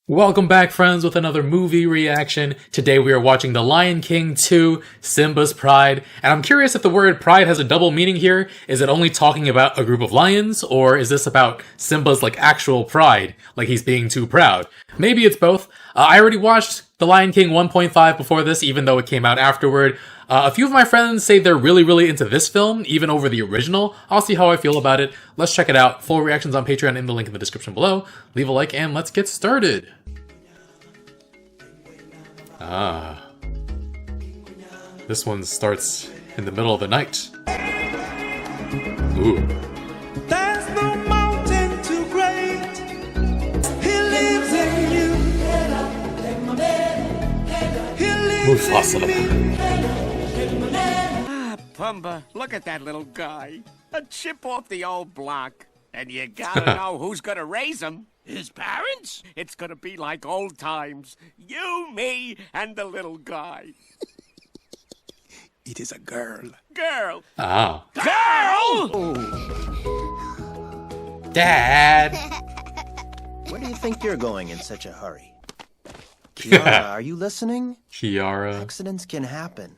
Welcome back, friends, with another movie reaction. Today we are watching The Lion King 2, Simba's Pride. And I'm curious if the word pride has a double meaning here. Is it only talking about a group of lions, or is this about Simba's, actual pride? Like he's being too proud? Maybe it's both. I already watched The Lion King 1.5 before this, even though it came out afterward. A few of my friends say they're really into this film, even over the original. I'll see how I feel about it. Let's check it out. Full reactions on Patreon in the link in the description below. Leave a like and let's get started. This one starts in the middle of the night. Ooh. There's no mountain too great. He lives in you. He lives Mufasa. in me. Pumba, look at that little guy. A chip off the old block. And you gotta know who's gonna raise him. His parents? It's gonna be like old times. You, me, and the little guy. It is a girl. Girl. Ah. Girl! Dad! Where do you think you're going in such a hurry? Kiara, are you listening? Kiara. Accidents can happen.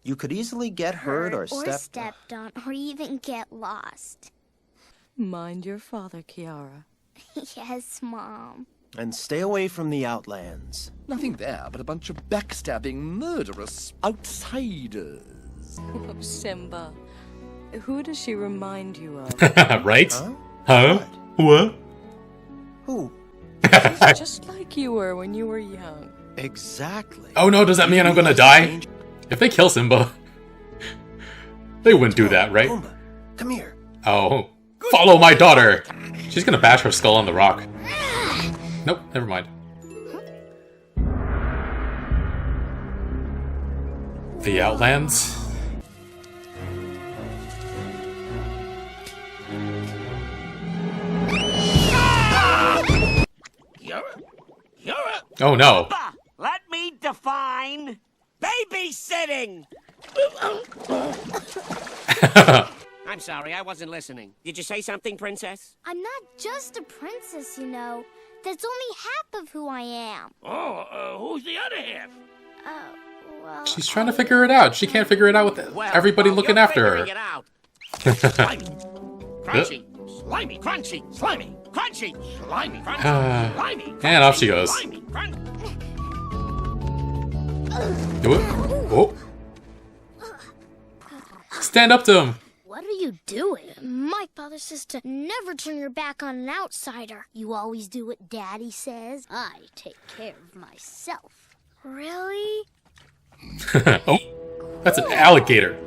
You could easily get hurt or stepped on, or even get lost. Mind your father, Kiara. Yes, Mom. And stay away from the Outlands. Nothing there but a bunch of backstabbing, murderous outsiders. Oh, Simba. Who does she remind you of? Right? Huh? What? Who? She's just like you were when you were young. Exactly. Oh no, does that mean I'm gonna die? If they kill Simba, they wouldn't do that, right? Pumbaa, come here. Oh. Follow my daughter! She's gonna bash her skull on the rock. Nope, never mind. The Outlands? Kiara? Oh no. Pumba, let me define babysitting. I'm sorry, I wasn't listening. Did you say something, princess? I'm not just a princess, you know. That's only half of who I am. Oh, who's the other half? Oh, well... She's trying to figure it out. She can't figure it out with everybody looking after her. It out. Slimy, crunchy, slimy, crunchy, slimy, crunchy, slimy, crunchy, slimy, crunchy, And off she goes. slimy, crunchy. Do it. Oh. Stand up to him. What are you doing? My father says to never turn your back on an outsider. You always do what Daddy says. I take care of myself. Really? Oh. That's an alligator.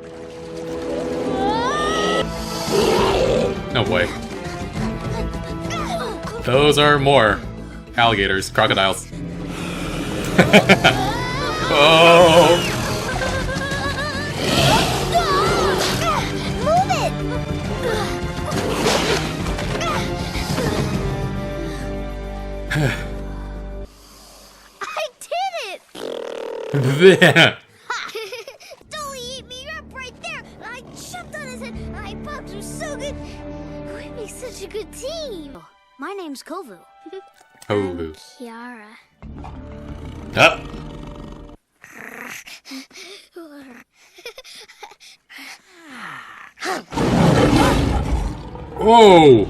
No way. Those are more alligators, crocodiles. Oh. Move it! I did it! There. Dolly ate me up right there. I jumped on his head. I popped him so good. We make such a good team. My name's Kovu. Kovu. Kiara. Ah. Whoa!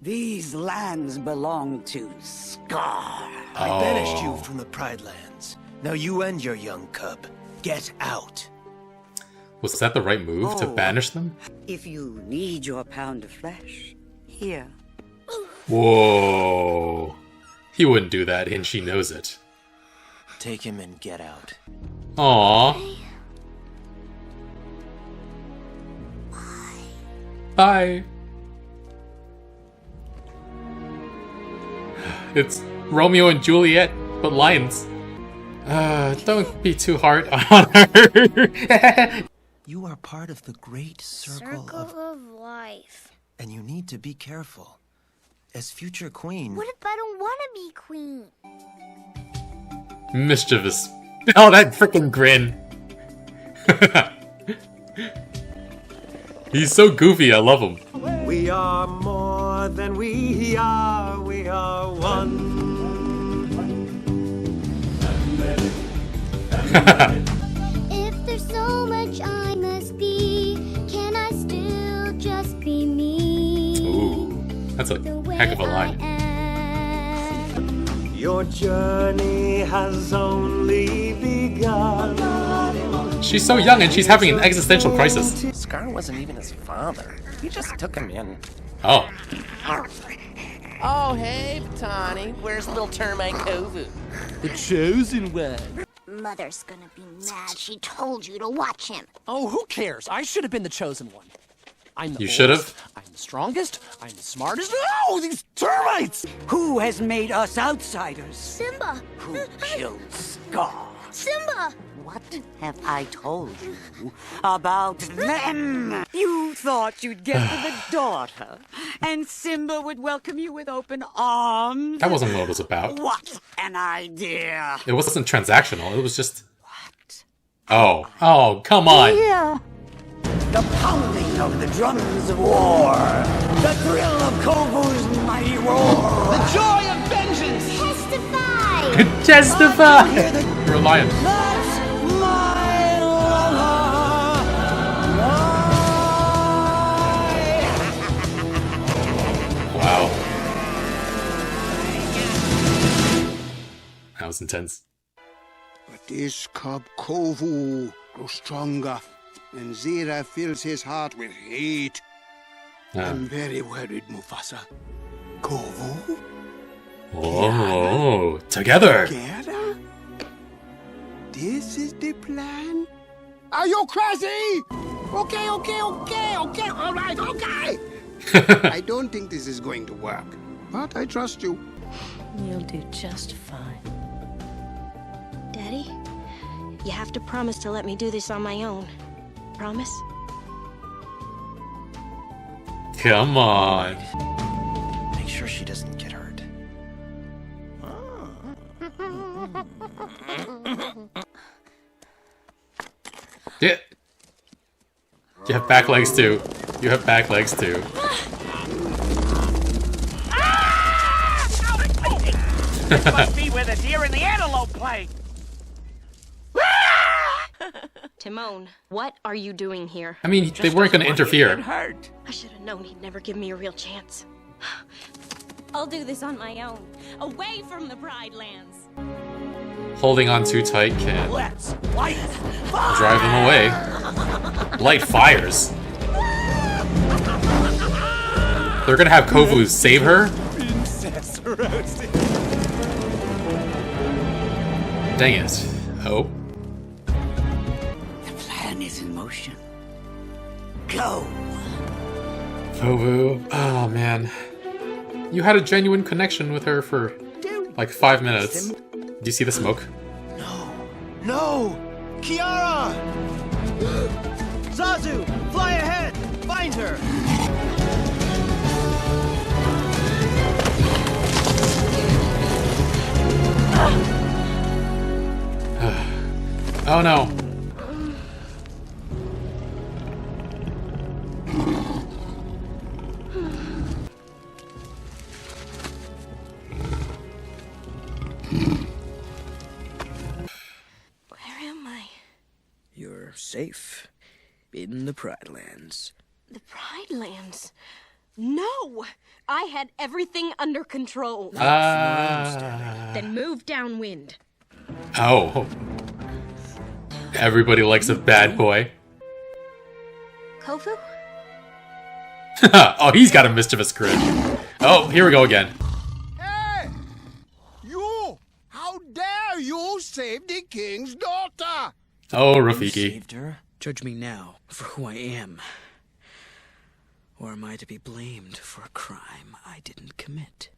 These lands belong to Scar. I banished you from the Pride Lands. Now you and your young cub, get out. Was that the right move to banish them? If you need your pound of flesh, here. Whoa. He wouldn't do that, and she knows it. Take him and get out. Aww. Bye. It's Romeo and Juliet, but lions. Don't be too hard on her. You are part of the great circle of life. and you need to be careful. As future queen... What if I don't want to be queen? Mischievous. Oh, that freaking grin. He's so goofy, I love him. We are more than we are one. If there's so much I must be, can I still just be me? Ooh, that's a heck of a line. Your journey has only begun. She's so young and she's having an existential crisis. Scar wasn't even his father. He just took him in. Oh. Oh, hey, Tawny. Where's little termite Kovu? The chosen one. Mother's gonna be mad she told you to watch him. Oh, who cares? I should have been the chosen one. I'm the You should oldest, have? I'm the strongest. I'm the smartest. No, these termites! Who has made us outsiders? Simba! Who killed Scar? Simba! What have I told you about them? You thought you'd get to the daughter, and Simba would welcome you with open arms. That wasn't what it was about. What an idea! It wasn't transactional. It was just... Oh. Oh, come on. Yeah. The pounding of the drums of war, the thrill of Kovu's mighty roar, the joy of vengeance. Testify! Testify! You're a lion. That's my Wow. That was intense. But this cub Kovu grows stronger, and Zira fills his heart with hate. I'm very worried, Mufasa. Kovu? Oh, together. Kiara? This is the plan? Are you crazy? Okay, all right, okay. I don't think this is going to work, but I trust you. You'll do just fine. Daddy, you have to promise to let me do this on my own. Promise? Come on. Make sure she doesn't get hurt. Yeah. You have back legs too. You have back legs too. This must be where the deer and the antelope play. Timon, what are you doing here? I mean, they weren't going to interfere. Hurt. I should have known he'd never give me a real chance. I'll do this on my own, away from the Pride Lands. Holding on too tight can Let's light drive them away. Light fires. They're going to have Kovu save her? princess roasted. Dang it. Oh. The plan is in motion. Go! Kovu. Oh, man. You had a genuine connection with her for like 5 minutes. Do you see the smoke? No! Kiara! Zazu, fly ahead! Find her! Oh no. You're safe in the Pride Lands. The Pride Lands? No! I had everything under control. Then move downwind. Oh. Everybody likes a bad boy. Kovu? Oh, he's got a mischievous grin. Oh, here we go again. Hey! You! How dare you save the king's daughter? Oh, Rafiki. Saved her? Judge me now for who I am. Or am I to be blamed for a crime I didn't commit?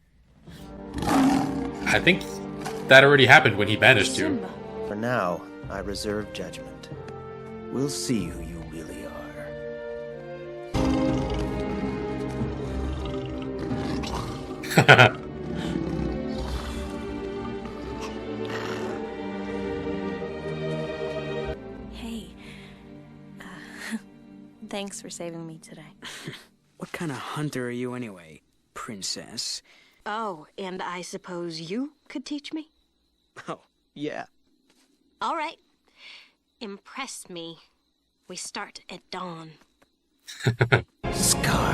I think that already happened when he banished you. For now, I reserve judgment. We'll see who you really are. Hey. Thanks for saving me today. What kind of hunter are you anyway, princess? Oh, and I suppose you could teach me? Oh, yeah. All right. impress me, we start at dawn. Scar.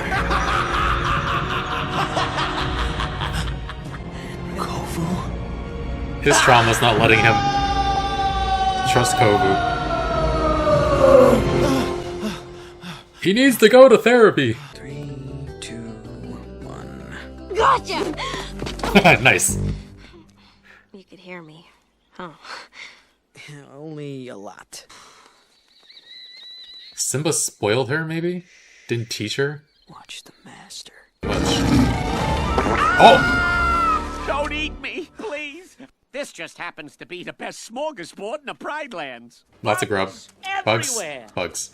Kovu? His trauma's not letting him trust Kovu. He needs to go to therapy. 3, 2, 1. Gotcha! Nice. You could hear me. Oh. Only a lot. Simba spoiled her, maybe? Didn't teach her? Watch the master. Oh! Don't eat me, please. This just happens to be the best smorgasbord in the Pride Lands. Lots of grub. Bugs. Everywhere. Bugs.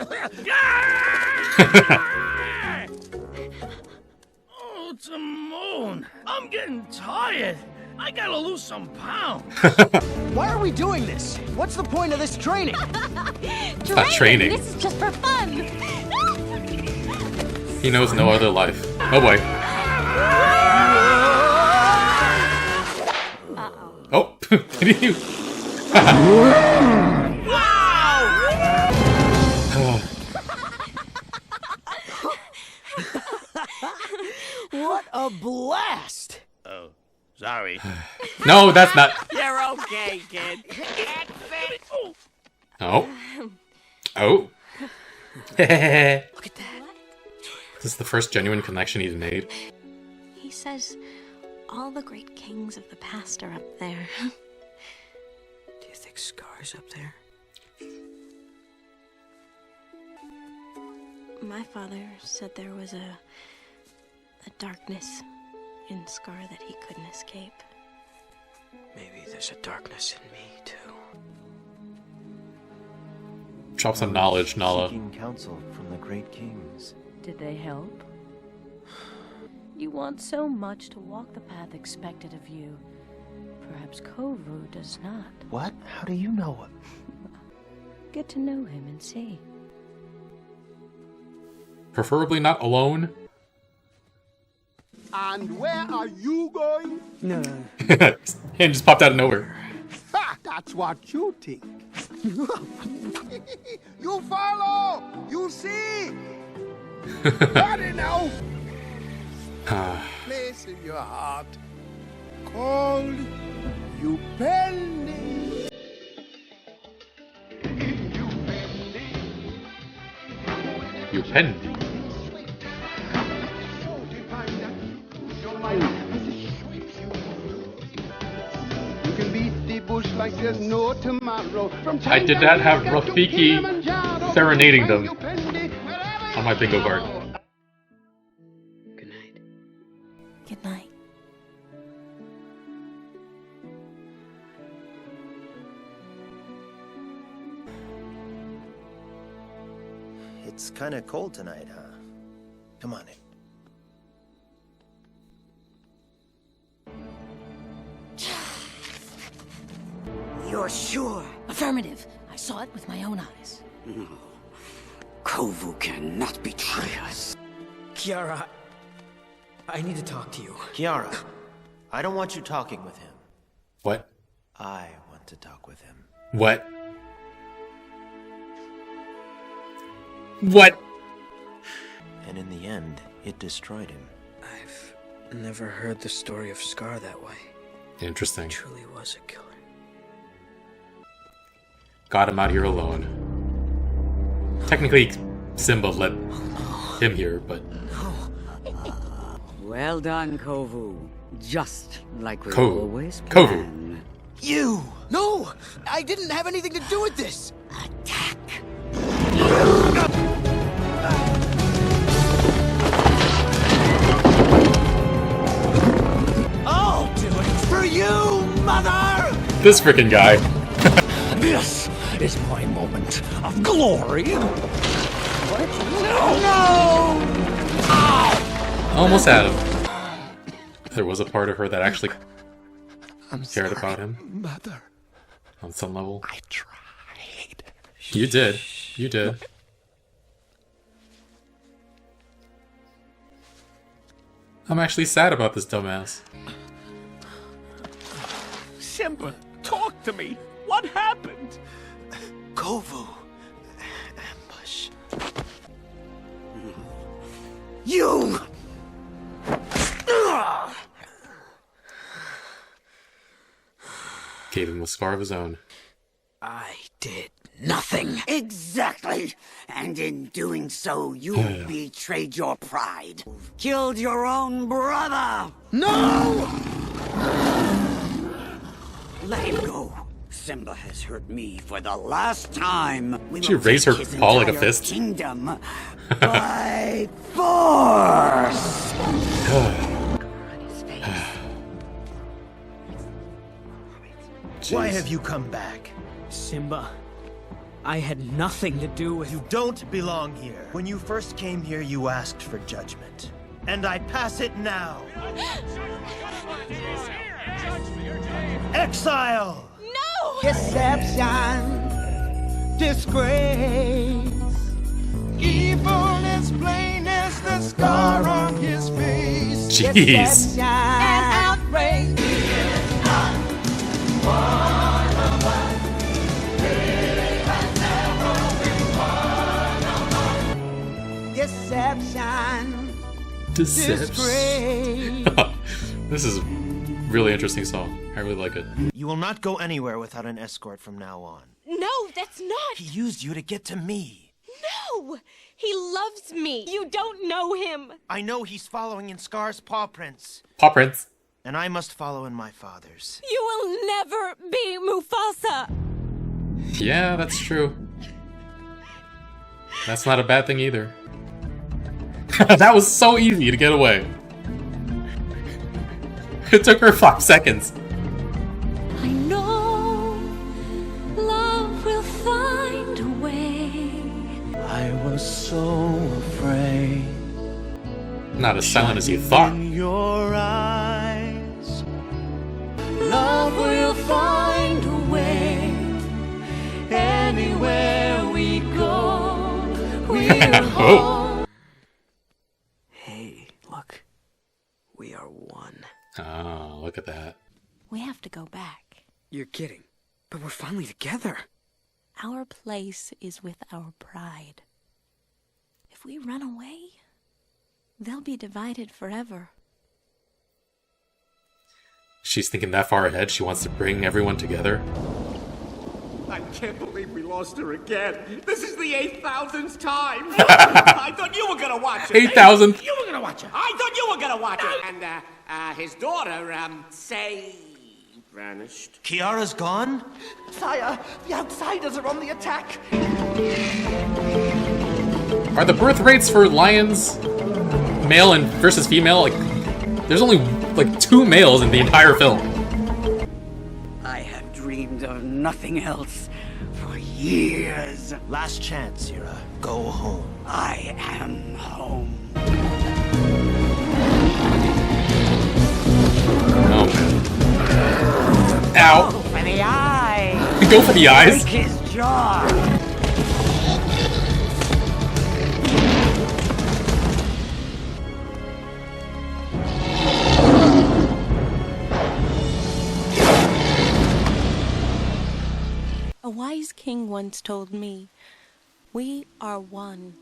Oh, it's a moon. I'm getting tired. I gotta lose some pounds. Why are we doing this? What's the point of this training? Not training. This is just for fun. He knows no other life. Oh boy. Oh, what did you? What a blast! Oh, sorry. No, that's not. You're okay, kid. Oh. Oh. Look at that. This is the first genuine connection he's made. He says all the great kings of the past are up there. Do you think Scar's up there? My father said there was a darkness in Scar that he couldn't escape. Maybe there's a darkness in me, too. Drop some knowledge, Nala. Seeking counsel from the great kings. Did they help? You want so much to walk the path expected of you. Perhaps Kovu does not. What? How do you know him? Get to know him and see. Preferably not alone. And where are you going? No. Hand just popped out of nowhere. Ha! That's what you think. You follow! You see! Ready now! Place in your heart called Upendi. Upendi. You can beat the bush like there's no tomorrow. I did not have Rafiki serenading them on my bingo card. Good night. Good night. It's kind of cold tonight, huh? Come on in. You're sure? Affirmative. I saw it with my own eyes. No. Kovu cannot betray us. Kiara, I need to talk to you. Kiara, I don't want you talking with him. What? I want to talk with him. What? What? And in the end, it destroyed him. I've never heard the story of Scar that way. Interesting. He truly was a killer. Got him out here alone. Technically, Simba led him here, but... Well done, Kovu. Just like we Kovu. always Kovu. planned. You! No! I didn't have anything to do with this! Attack! I'll do it for you, mother! This freaking guy. This is my moment of glory. No! Almost had him. There was a part of her that actually I'm cared sorry, about him Mother. on some level. I tried. You did. You did. I'm actually sad about this dumbass. Simba, talk to me. What happened? Kovu. Ambush. You! Gave him a scar of his own. I did nothing. Exactly. And in doing so, you betrayed your pride. Killed your own brother. No! Let him go. Simba has hurt me for the last time. We She will raised take her his paw like a entire fist. Kingdom by force. Why have you come back? Simba, I had nothing to do with... You don't belong here. When you first came here, you asked for judgment. And I pass it now. Exile! No! Deception, disgrace. Evil as plain as the scar on his face. Jeez. Deception and outrage. Deception. Deception. This is a really interesting song. I really like it. You will not go anywhere without an escort from now on. No, that's not. He used you to get to me. No! He loves me. You don't know him. I know he's following in Scar's paw prints. Paw prints. And I must follow in my father's. You will never be Mufasa. Yeah, that's true. That's not a bad thing either. That was so easy to get away. It took her 5 seconds. I know love will find a way. I was so afraid. Not as silent as you thought. In your eyes, love will find a way. Anywhere we go, we're home. Hey, look. We are one. Oh, look at that. We have to go back. You're kidding. But we're finally together. Our place is with our pride. If we run away, they'll be divided forever. She's thinking that far ahead. She wants to bring everyone together. I can't believe we lost her again. This is the 8,000th time. I thought you were gonna watch it. 8,000th. You were gonna watch it. I thought you were gonna watch it. And his daughter, say, vanished. Kiara's gone? Sire, the outsiders are on the attack. Are the birth rates for lions male and versus female? Like, there's only like 2 males in the entire film. I have dreamed of nothing else for years. Last chance, Yura. Go home. I am home. Oh man. Ow. Go for the eye. Go for the eyes. Break his jaw. A wise king once told me, we are one.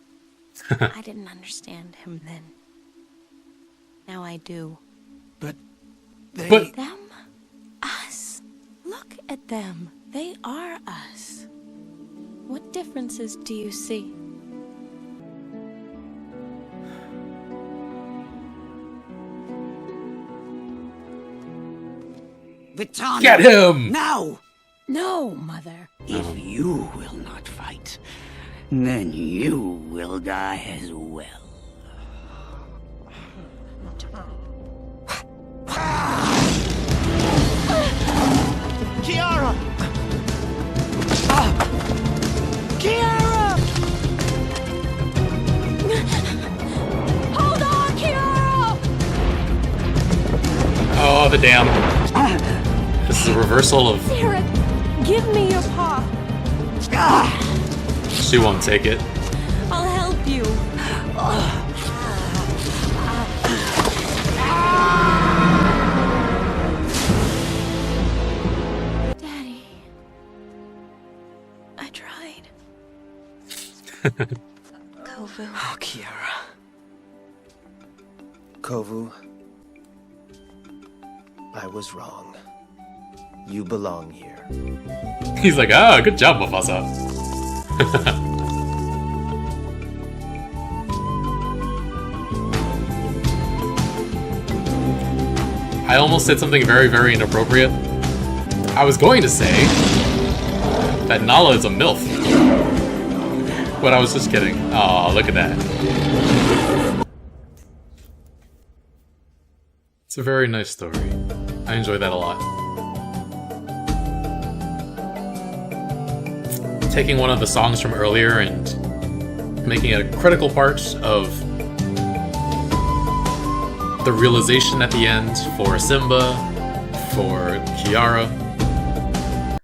I didn't understand him then. Now I do. But Them? Us. Look at them. They are us. What differences do you see? Vitana. Get him! Now! No, Mother. If you will not fight, then you will die as well. Kiara! Kiara! Hold on, Kiara! Oh, the damn. This is a reversal of. Sarah, give me your paw. She won't take it. I'll help you. Daddy. I tried. Kovu. Oh, Kiara. Kovu, I was wrong. You belong here. He's like, ah, good job, Mufasa. I almost said something very, very inappropriate. I was going to say that Nala is a MILF. But I was just kidding. Aw, look at that. It's a very nice story. I enjoy that a lot. Taking one of the songs from earlier and making it a critical part of the realization at the end for Simba, for Kiara.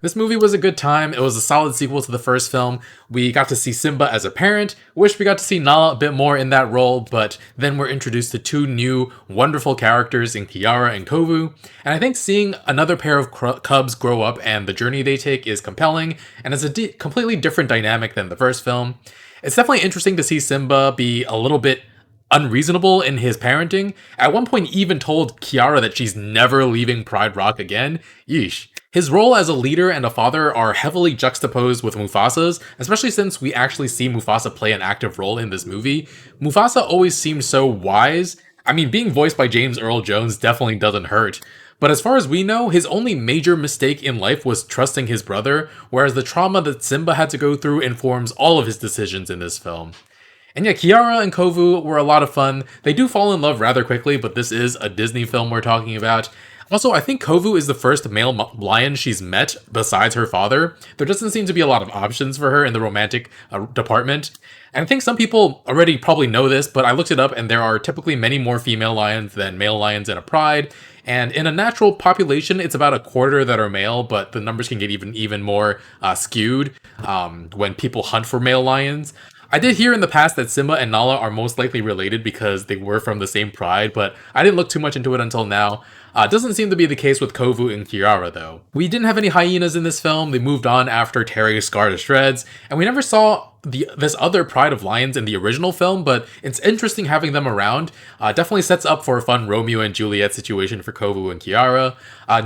This movie was a good time. It was a solid sequel to the first film. We got to see Simba as a parent. Wish we got to see Nala a bit more in that role, but then we're introduced to two new wonderful characters in Kiara and Kovu. And I think seeing another pair of cubs grow up and the journey they take is compelling, and it's a completely different dynamic than the first film. It's definitely interesting to see Simba be a little bit unreasonable in his parenting. At one point, he even told Kiara that she's never leaving Pride Rock again. Yeesh. His role as a leader and a father are heavily juxtaposed with Mufasa's, especially since we actually see Mufasa play an active role in this movie. Mufasa always seemed so wise. I mean, being voiced by James Earl Jones definitely doesn't hurt. But as far as we know, his only major mistake in life was trusting his brother, whereas the trauma that Simba had to go through informs all of his decisions in this film. And yeah, Kiara and Kovu were a lot of fun. They do fall in love rather quickly, but this is a Disney film we're talking about. Also, I think Kovu is the first male lion she's met besides her father. There doesn't seem to be a lot of options for her in the romantic department. And I think some people already probably know this, but I looked it up and there are typically many more female lions than male lions in a pride. And in a natural population, it's about a quarter that are male, but the numbers can get even more skewed when people hunt for male lions. I did hear in the past that Simba and Nala are most likely related because they were from the same pride, but I didn't look too much into it until now. Doesn't seem to be the case with Kovu and Kiara, though. We didn't have any hyenas in this film. They moved on after tearing Scar to shreds, and we never saw this other pride of lions in the original film, but it's interesting having them around. Definitely sets up for a fun Romeo and Juliet situation for Kovu and Kiara.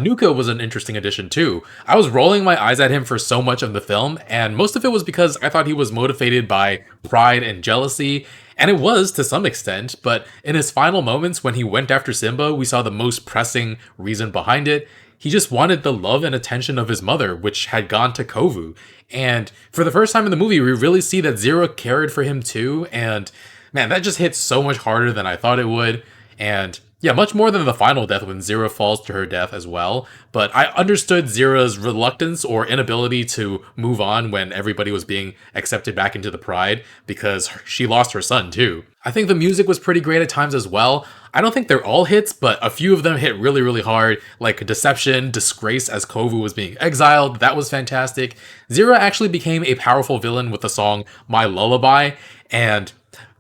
Nuka was an interesting addition too. I was rolling my eyes at him for so much of the film, and most of it was because I thought he was motivated by pride and jealousy, and it was to some extent, but in his final moments when he went after Simba, we saw the most pressing reason behind it. He just wanted the love and attention of his mother, which had gone to Kovu. And for the first time in the movie, we really see that Zira cared for him too, and man, that just hit so much harder than I thought it would. And yeah, much more than the final death when Zira falls to her death as well. But I understood Zira's reluctance or inability to move on when everybody was being accepted back into the Pride because she lost her son too. I think the music was pretty great at times as well. I don't think they're all hits, but a few of them hit really, really hard, like Deception, Disgrace as Kovu was being exiled. That was fantastic. Zira actually became a powerful villain with the song My Lullaby, and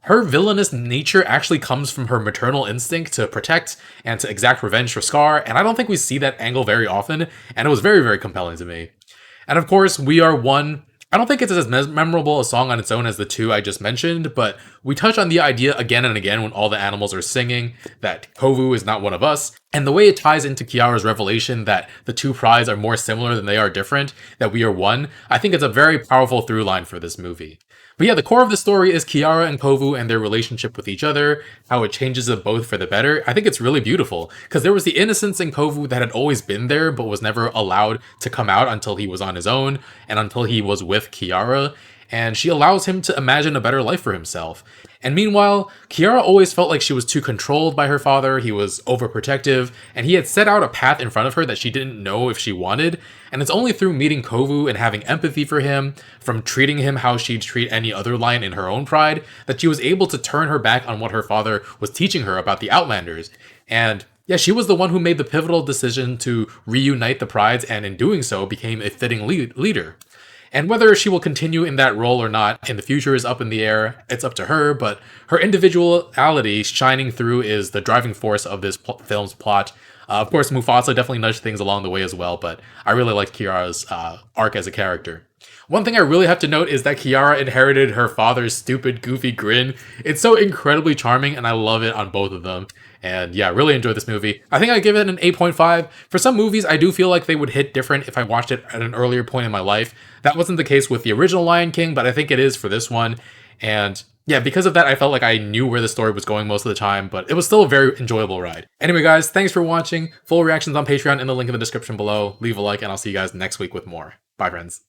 her villainous nature actually comes from her maternal instinct to protect and to exact revenge for Scar, and I don't think we see that angle very often, and it was very, very compelling to me. And of course, We Are One. I don't think it's as memorable a song on its own as the two I just mentioned, but we touch on the idea again and again when all the animals are singing that Kovu is not one of us, and the way it ties into Kiara's revelation that the two prides are more similar than they are different, that we are one, I think it's a very powerful through line for this movie. But yeah, the core of the story is Kiara and Kovu and their relationship with each other, how it changes them both for the better. I think it's really beautiful, because there was the innocence in Kovu that had always been there, but was never allowed to come out until he was on his own, and until he was with Kiara, and she allows him to imagine a better life for himself. And meanwhile, Kiara always felt like she was too controlled by her father, he was overprotective, and he had set out a path in front of her that she didn't know if she wanted, and it's only through meeting Kovu and having empathy for him, from treating him how she'd treat any other lion in her own pride, that she was able to turn her back on what her father was teaching her about the Outlanders. And yeah, she was the one who made the pivotal decision to reunite the prides, and in doing so became a fitting leader. And whether she will continue in that role or not in the future is up in the air. It's up to her, but her individuality shining through is the driving force of this film's plot. Of course, Mufasa definitely nudged things along the way as well, but I really liked Kiara's arc as a character. One thing I really have to note is that Kiara inherited her father's stupid, goofy grin. It's so incredibly charming, and I love it on both of them. And yeah, really enjoyed this movie. I think I give it an 8.5. For some movies, I do feel like they would hit different if I watched it at an earlier point in my life. That wasn't the case with the original Lion King, but I think it is for this one. And yeah, because of that, I felt like I knew where the story was going most of the time, but it was still a very enjoyable ride. Anyway, guys, thanks for watching. Full reactions on Patreon in the link in the description below. Leave a like, and I'll see you guys next week with more. Bye, friends.